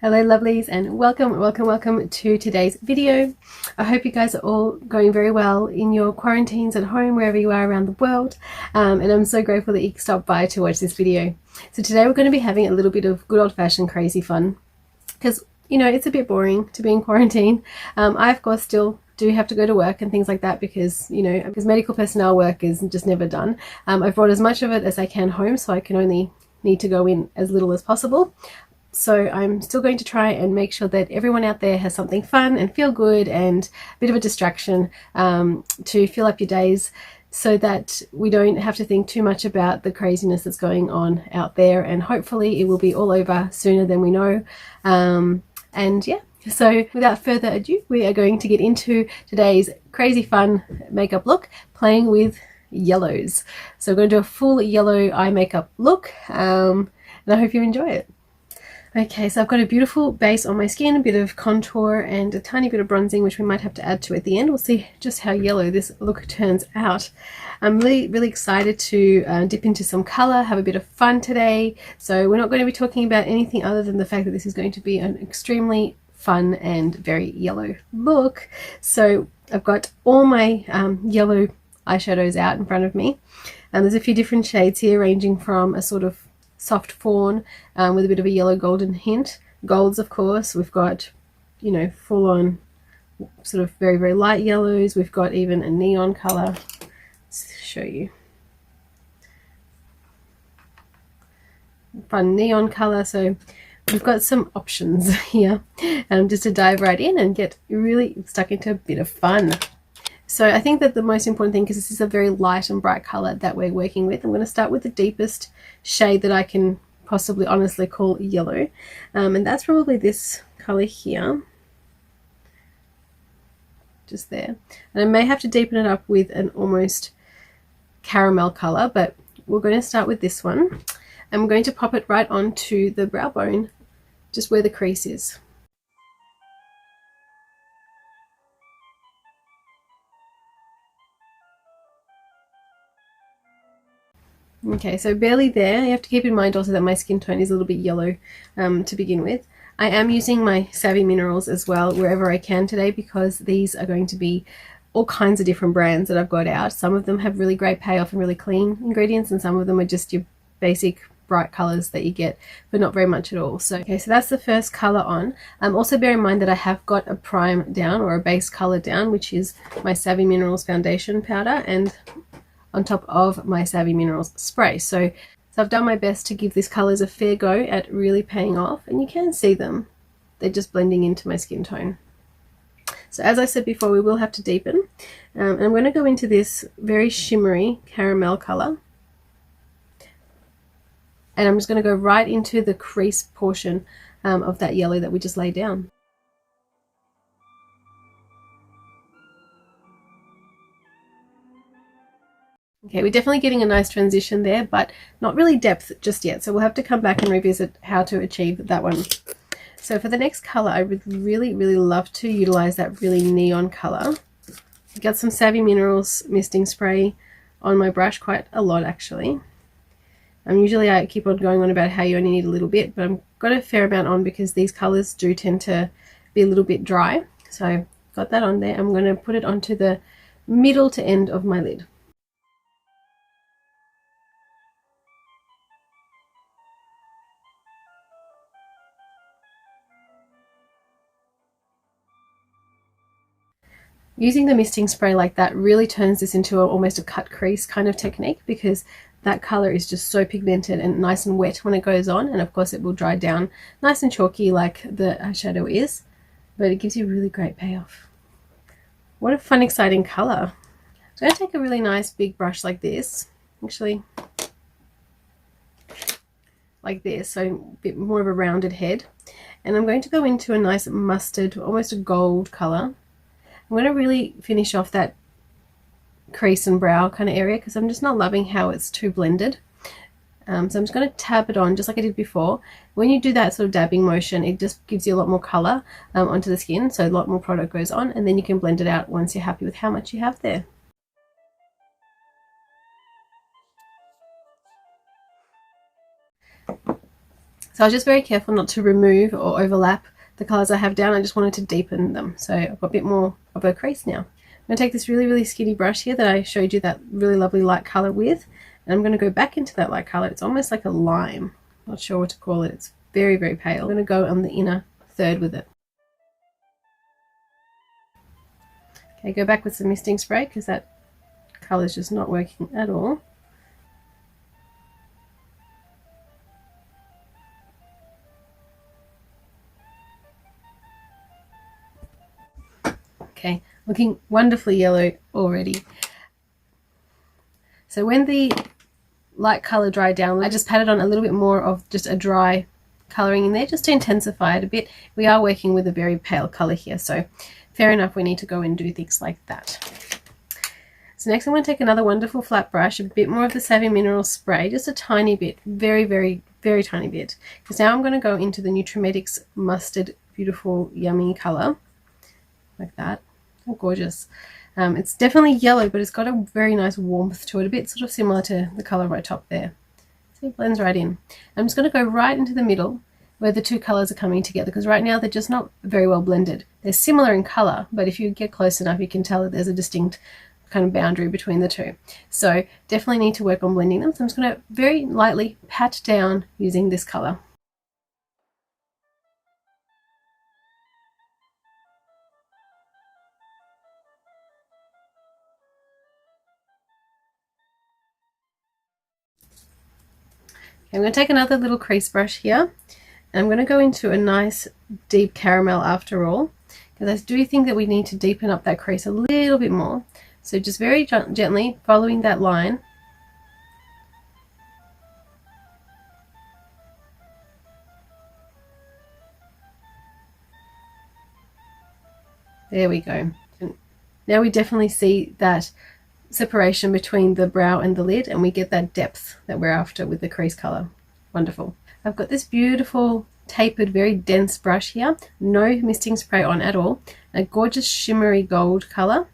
Hello lovelies, and welcome to today's video. I hope you guys are all going very well in your quarantines at home, wherever you are around the world, and I'm so grateful that you stopped by to watch this video. So today we're going to be having a little bit of good old-fashioned crazy fun, because you know it's a bit boring to be in quarantine. I of course still do have to go to work and things like that because because medical personnel work is just never done. I've brought as much of it as I can home, so I can only need to go in as little as possible. So I'm still going to try and make sure that everyone out there has something fun and feel good and a bit of a distraction to fill up your days, so that we don't have to think too much about the craziness that's going on out there, and hopefully it will be all over sooner than we know. And yeah, so without further ado, we are going to get into today's crazy fun makeup look, playing with yellows. So we're going to do a full yellow eye makeup look, and I hope you enjoy it. Okay, so I've got a beautiful base on my skin, a bit of contour and a tiny bit of bronzing, which we might have to add to at the end. We'll see just how yellow this look turns out. I'm really excited to dip into some color, have a bit of fun today. So we're not going to be talking about anything other than the fact that this is going to be an extremely fun and very yellow look. So I've got all my yellow eyeshadows out in front of me, and there's a few different shades here, ranging from a sort of soft fawn with a bit of a yellow golden hint. Golds, of course. We've got, full on sort of very light yellows. We've got even a neon color. Let's show you. Fun neon color. So we've got some options here, just to dive right in and get really stuck into a bit of fun. So I think that the most important thing, because this is a very light and bright color that we're working with, I'm going to start with the deepest shade that I can possibly honestly call yellow, and that's probably this color here, just there. And I may have to deepen it up with an almost caramel color, but we're going to start with this one, and I'm going to pop it right onto the brow bone, just where the crease is. Okay, so barely there. You have to keep in mind also that my skin tone is a little bit yellow to begin with. I am using my Savvy Minerals as well wherever I can today, because these are going to be all kinds of different brands that I've got out. Some of them have really great payoff and really clean ingredients, and some of them are just your basic bright colors that you get but not very much at all. So okay, so that's the first color on. Also bear in mind that I have got a prime down, or a base color down, which is my Savvy Minerals foundation powder, and on top of my Savvy Minerals spray. So I've done my best to give these colors a fair go at really paying off, and you can see them. They're just blending into my skin tone. So as I said before, we will have to deepen, and I'm going to go into this very shimmery caramel color, and I'm just going to go right into the crease portion of that yellow that we just laid down. Okay, we're definitely getting a nice transition there, but not really depth just yet. So we'll have to come back and revisit how to achieve that one. So for the next color, I would really love to utilize that really neon color. I got some Savvy Minerals misting spray on my brush, quite a lot actually. Usually I keep on going on about how you only need a little bit, but I've got a fair amount on because these colors do tend to be a little bit dry. So I've got that on there. I'm going to put it onto the middle to end of my lid. Using the misting spray like that really turns this into almost a cut crease kind of technique, because that color is just so pigmented and nice and wet when it goes on, and of course it will dry down nice and chalky like the eyeshadow is, but it gives you really great payoff. What a fun, exciting color. I'm going to take a really nice big brush like this, actually like this, so a bit more of a rounded head, and I'm going to go into a nice mustard, almost a gold color. I'm going to really finish off that crease and brow kind of area, because I'm just not loving how it's too blended. So I'm just going to tap it on just like I did before. When you do that sort of dabbing motion, it just gives you a lot more color onto the skin, so a lot more product goes on, and then you can blend it out once you're happy with how much you have there. So I was just very careful not to remove or overlap the colours I have down. I just wanted to deepen them. So I've got a bit more of a crease now. I'm going to take this really skinny brush here that I showed you that really lovely light colour with, and I'm going to go back into that light colour. It's almost like a lime. Not sure what to call it. It's very pale. I'm going to go on the inner third with it. Okay, go back with some misting spray because that colour is just not working at all. Okay, looking wonderfully yellow already. So when the light colour dried down, I just patted on a little bit more of just a dry colouring in there just to intensify it a bit. We are working with a very pale colour here, so fair enough, we need to go and do things like that. So next I'm going to take another wonderful flat brush, a bit more of the Savvy Mineral spray, just a tiny bit, very tiny bit, because now I'm going to go into the Nutrimetics mustard, beautiful yummy colour, like that. Oh, gorgeous. It's definitely yellow, but it's got a very nice warmth to it, a bit sort of similar to the colour right top there. So it blends right in. I'm just going to go right into the middle where the two colours are coming together, because right now they're just not very well blended. They're similar in colour, but if you get close enough you can tell that there's a distinct kind of boundary between the two. So definitely need to work on blending them. So I'm just going to very lightly pat down using this colour. I'm going to take another little crease brush here, and I'm going to go into a nice deep caramel after all, because I do think that we need to deepen up that crease a little bit more. So just very gently following that line. There we go. And now we definitely see that separation between the brow and the lid, and we get that depth that we're after with the crease color. Wonderful. I've got this beautiful tapered, very dense brush here, no misting spray on at all, a gorgeous shimmery gold color,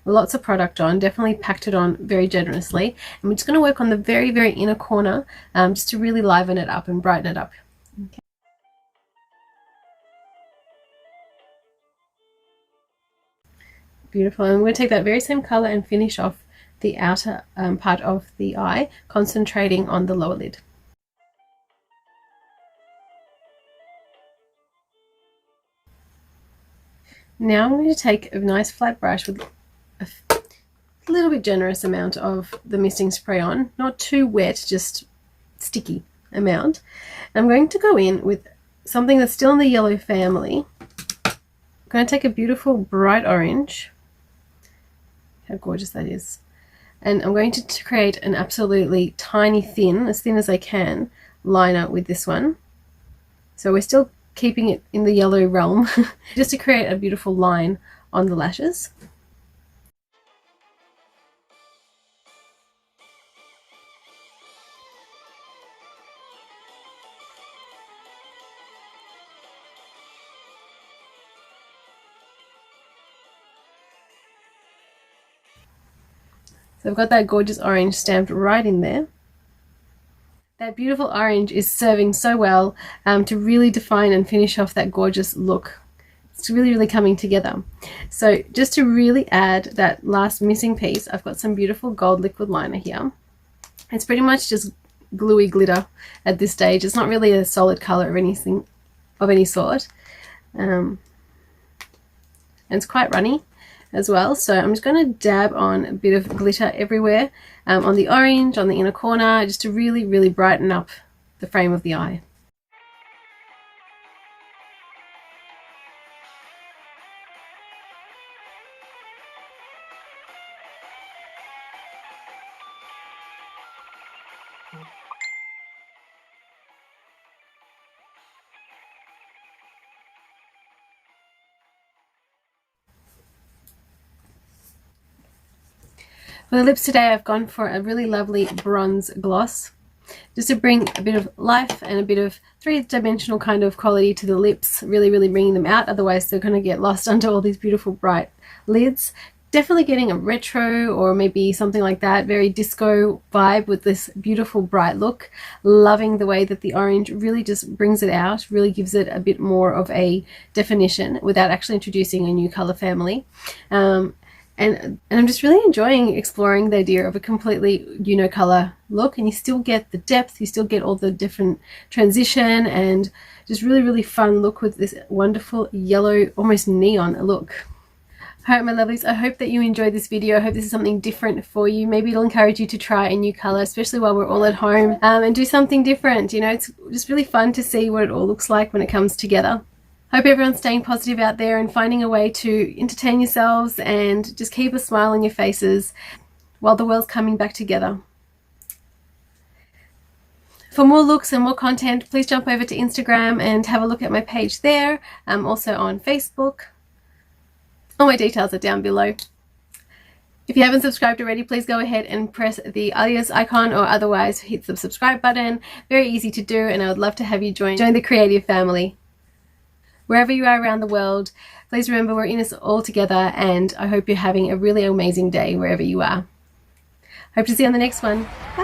lots of product on, definitely packed it on very generously, and we're just going to work on the very inner corner just to really liven it up and brighten it up. Okay. Beautiful. And I'm going to take that very same color and finish off the outer part of the eye, concentrating on the lower lid. Now I'm going to take a nice flat brush with a little bit generous amount of the misting spray on, not too wet, just sticky amount. I'm going to go in with something that's still in the yellow family. I'm going to take a beautiful bright orange. How gorgeous that is. And I'm going to create an absolutely tiny thin, as thin as I can, liner with this one. So we're still keeping it in the yellow realm, just to create a beautiful line on the lashes. So I've got that gorgeous orange stamped right in there. That beautiful orange is serving so well to really define and finish off that gorgeous look. It's really coming together. So just to really add that last missing piece, I've got some beautiful gold liquid liner here. It's pretty much just gluey glitter at this stage. It's not really a solid color of anything of any sort. And it's quite runny as well, so I'm just going to dab on a bit of glitter everywhere, on the orange, on the inner corner, just to really brighten up the frame of the eye. For the lips today, I've gone for a really lovely bronze gloss, just to bring a bit of life and a bit of three-dimensional kind of quality to the lips, really bringing them out. Otherwise, they're going to get lost under all these beautiful bright lids. definitely getting a retro or maybe something like that, very disco vibe with this beautiful bright look. Loving the way that the orange really just brings it out, really gives it a bit more of a definition without actually introducing a new color family. And I'm just really enjoying exploring the idea of a completely unicolor look, and you still get the depth, you still get all the different transition, and just really fun look with this wonderful yellow, almost neon look. Alright my lovelies, I hope that you enjoyed this video. I hope this is something different for you. Maybe it'll encourage you to try a new color, especially while we're all at home, and do something different. It's just really fun to see what it all looks like when it comes together. Hope everyone's staying positive out there and finding a way to entertain yourselves and just keep a smile on your faces while the world's coming back together. For more looks and more content, please jump over to Instagram and have a look at my page there. I'm also on Facebook. All my details are down below. If you haven't subscribed already, please go ahead and press the Alya's icon, or otherwise hit the subscribe button. Very easy to do, and I would love to have you join the creative family. Wherever you are around the world, please remember we're in this all together, and I hope you're having a really amazing day wherever you are. Hope to see you on the next one. Bye.